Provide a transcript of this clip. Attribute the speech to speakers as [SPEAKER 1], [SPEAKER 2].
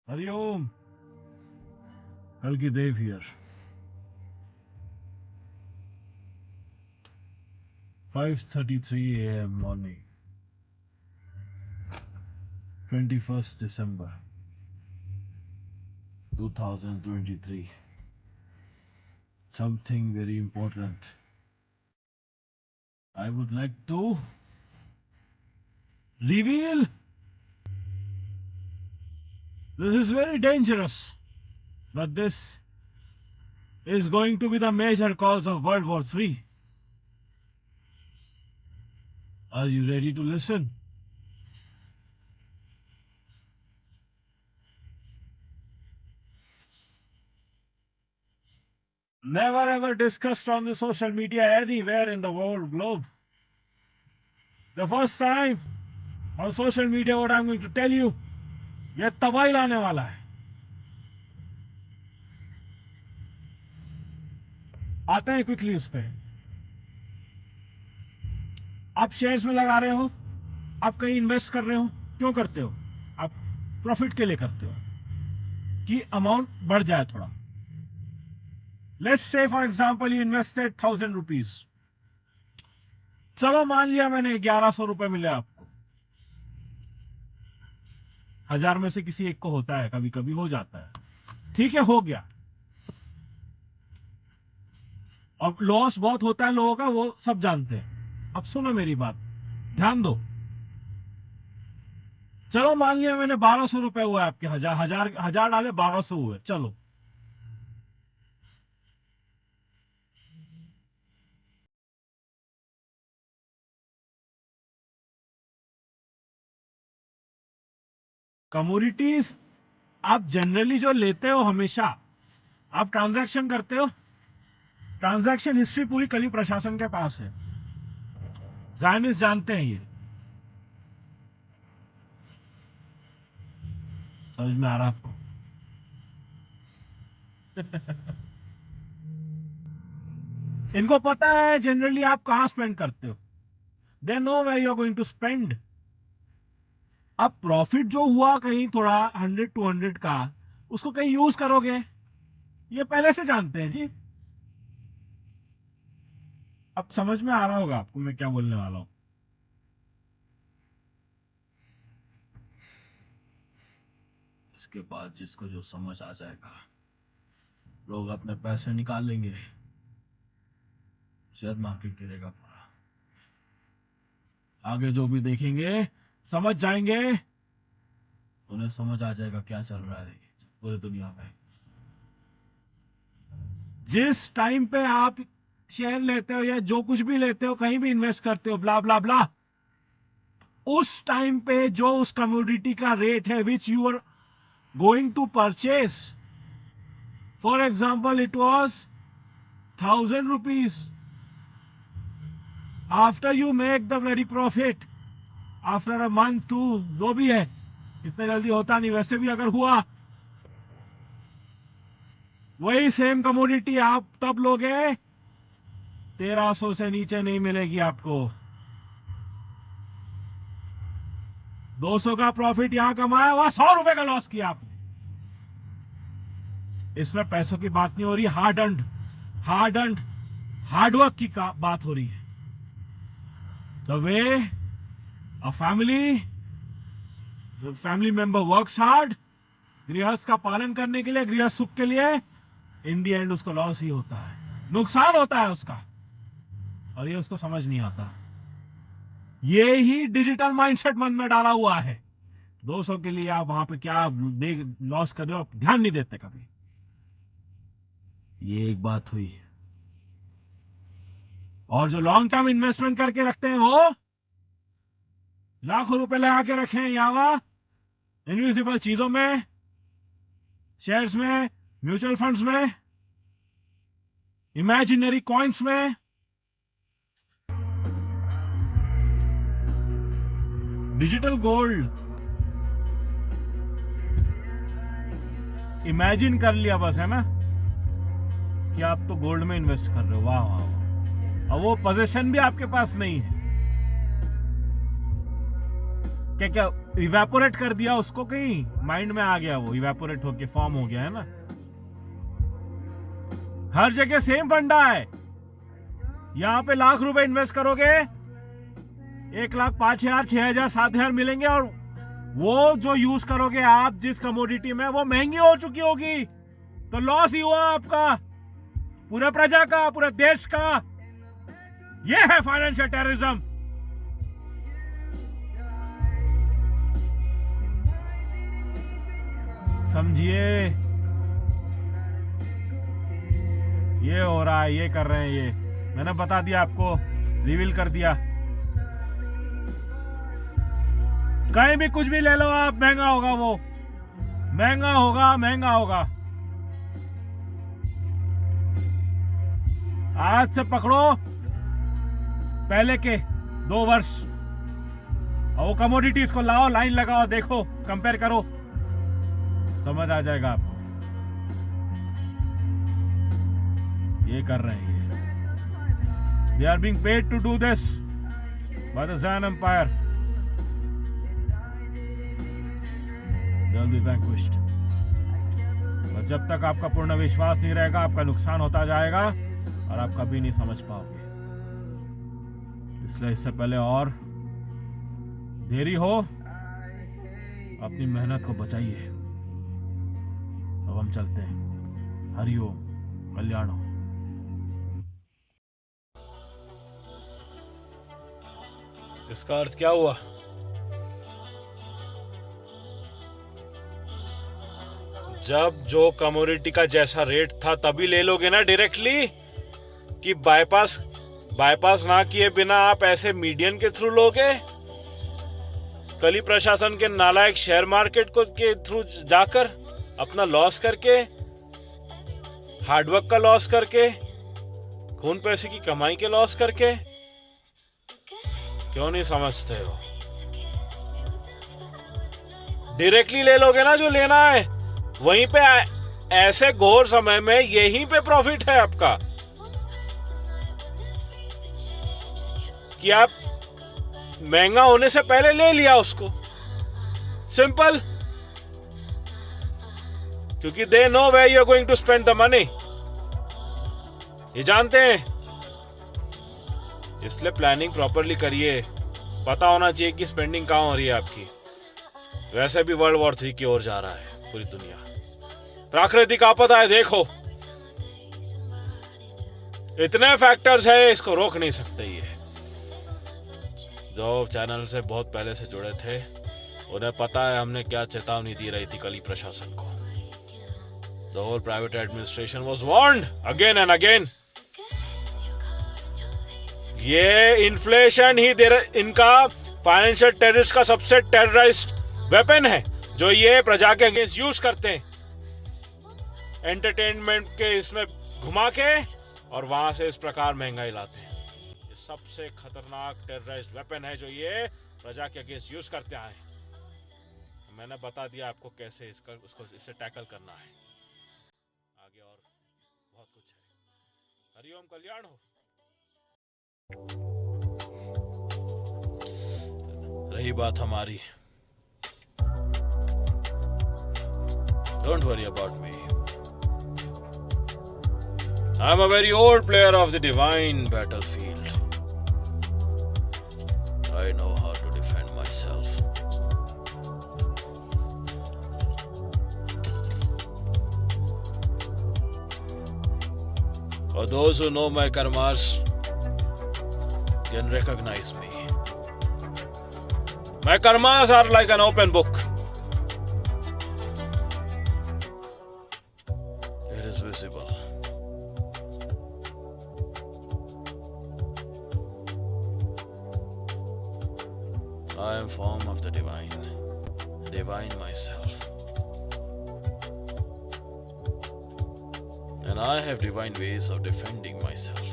[SPEAKER 1] हरिओम। कल की देव here. 5:33 a.m. morning, 21st December 2023. Something very important. I would like to reveal. This is very dangerous, but this is going to be the major cause of World War III. Are you ready to listen? Never ever discussed on the social media anywhere in the world globe. The first time on social media, what I'm going to tell you, ये तबाही लाने वाला है। आते हैं quickly उस पे। आप शेयर्स में लगा रहे हो, आप कहीं इन्वेस्ट कर रहे हो, क्यों करते हो? आप प्रॉफिट के लिए करते हो कि अमाउंट बढ़ जाए थोड़ा। Let's say for example you invested 1000 rupees. चलो मान लिया मैंने 1100 रुपए मिले आपको। 1000 में से किसी एक को होता है, कभी कभी हो जाता है, ठीक है, हो गया। अब लॉस बहुत होता है लोगों का, वो सब जानते हैं। अब सुनो मेरी बात, ध्यान दो। चलो मान लिया मैंने 1200 रुपए हुए आपके, हजार डाले 1200 हुए। चलो कमोडिटीज आप जनरली जो लेते हो, हमेशा आप ट्रांजैक्शन करते हो, ट्रांजैक्शन हिस्ट्री पूरी कली प्रशासन के पास है। जायनिस्ट जानते हैं ये। समझ में आ रहा आपको? इनको पता है जनरली आप कहां स्पेंड करते हो। They know where you are going to spend. अब प्रॉफिट जो हुआ कहीं थोड़ा 100-200 का, उसको कहीं यूज करोगे, ये पहले से जानते हैं जी। अब समझ में आ रहा होगा आपको मैं क्या बोलने वाला हूं। इसके बाद जिसको जो समझ आ जाएगा, लोग अपने पैसे निकाल लेंगे, शेयर मार्केट गिरेगा पूरा। आगे जो भी देखेंगे समझ जाएंगे, उन्हें समझ आ जाएगा क्या चल रहा है पूरी दुनिया में। जिस टाइम पे आप शेयर लेते हो या जो कुछ भी लेते हो, कहीं भी इन्वेस्ट करते हो, ब्ला ब्ला ब्ला, उस टाइम पे जो उस कमोडिटी का रेट है which you are going to purchase, for example it was 1000 rupees. After you make the very profit, after a month 2, जो भी है, इतना जल्दी होता नहीं, वैसे भी अगर हुआ, वही सेम कमोडिटी आप तब लोगे 1300 से नीचे नहीं मिलेगी आपको। 200 का प्रॉफिट यहां कमाया, वहां 100 रुपए का लॉस किया आपने। इसमें पैसों की बात नहीं हो रही, हार्ड अर्न हार्डवर्क की बात हो रही है। The way a family member works hard, गृहस्थ का पालन करने के लिए, गृहस्थ सुख के लिए, इन दी एंड उसको लॉस ही होता है, नुकसान होता है उसका, और ये उसको समझ नहीं आता। ये ही डिजिटल माइंडसेट मन में डाला हुआ है। 200 के लिए आप वहां पे क्या लॉस कर रहे हो, आप ध्यान नहीं देते कभी। ये एक बात हुई। और जो लॉन्ग टर्म इन्वेस्टमेंट करके रखते हैं, वो लाखों रुपए लगा के रखे हैं यहाँ इनविजिबल चीजों में, शेयर्स में, म्यूचुअल फंड्स में, इमेजिनरी कॉइन्स में। डिजिटल गोल्ड इमेजिन कर लिया बस, है ना, कि आप तो गोल्ड में इन्वेस्ट कर रहे हो। वाह वाह वाह। और वो पोजीशन भी आपके पास नहीं है। क्या क्या इवेपोरेट कर दिया उसको, कहीं माइंड में आ गया, वो इवेपोरेट होके फॉर्म हो गया है ना। हर जगह सेम फंडा है। यहां पे लाख रुपए इन्वेस्ट करोगे, 1,00,000, 5,000, 6,000, 7,000 मिलेंगे, और वो जो यूज करोगे आप जिस कमोडिटी में, वो महंगी हो चुकी होगी, तो लॉस ही हुआ आपका, पूरे प्रजा का, पूरे देश का। ये है फाइनेंशियल टेररिज्म। समझिए, ये हो रहा है, ये कर रहे हैं, ये मैंने बता दिया आपको, रिवील कर दिया। कहीं भी कुछ भी ले लो आप, महंगा होगा, वो महंगा होगा, महंगा होगा। आज से पकड़ो पहले के 2 वर्ष, और वो कमोडिटीज को लाओ, लाइन लगाओ, देखो, कंपेयर करो, समझ आ जाएगा आपको। ये कर रहे हैं, ये they are being paid to do this by the Zain empire. They will be vanquished. और जब तक आपका पूर्ण विश्वास नहीं रहेगा, आपका नुकसान होता जाएगा और आप कभी नहीं समझ पाओगे। इसलिए इससे पहले और देरी हो, अपनी मेहनत को बचाइए। अब हम चलते हैं। हरिओम, कल्याण हो। इसका अर्थ क्या हुआ? जब जो कमोडिटी का जैसा रेट था तभी ले लोगे ना डायरेक्टली, कि बाईपास ना किए बिना आप ऐसे मीडियन के थ्रू लोगे? कल प्रशासन के नालायक शेयर मार्केट को के थ्रू जाकर अपना लॉस करके, हार्डवर्क का लॉस करके, खून पैसे की कमाई के लॉस करके, क्यों नहीं समझते हो? डायरेक्टली ले लोगे ना जो लेना है, वहीं पे ऐसे घोर समय में यहीं पे प्रॉफिट है आपका, कि आप महंगा होने से पहले ले लिया उसको। सिंपल, क्योंकि they know where you are going to spend the money, ये जानते हैं। इसलिए प्लानिंग प्रॉपरली करिए, पता होना चाहिए कि स्पेंडिंग कहां हो रही है आपकी। वैसे भी वर्ल्ड वॉर 3 की ओर जा रहा है पूरी दुनिया, प्राकृतिक आपदा है, देखो इतने फैक्टर्स है, इसको रोक नहीं सकते। ये जो चैनल से बहुत पहले से जुड़े थे उन्हें पता है हमने क्या चेतावनी दी रही थी कली प्रशासन को। The whole private administration was warned again and again. ये इन्फ्लेशन ही इनका फाइनेंशियल टेररिस्ट का सबसे टेरराइज्ड वेपन है, जो ये प्रजा के अगेंस्ट यूज करते हैं, एंटरटेनमेंट के इसमें घुमा के, और वहां से इस प्रकार महंगाई लाते हैं। ये सबसे खतरनाक टेरराइज्ड वेपन है जो ये प्रजा के अगेंस्ट यूज करते हैं। मैंने बता दिया आपको कैसे उसको इससे टैकल करना है। आगे और बहुत कुछ है। हरिओम, कल्याण हो। रही बात हमारी, don't worry about me, I am a very old player of the divine battlefield. I know how to defend myself. For those who know my karmas can recognize me. My karmas are like an open book. It is visible. I am form of the divine myself. And I have divine ways of defending myself.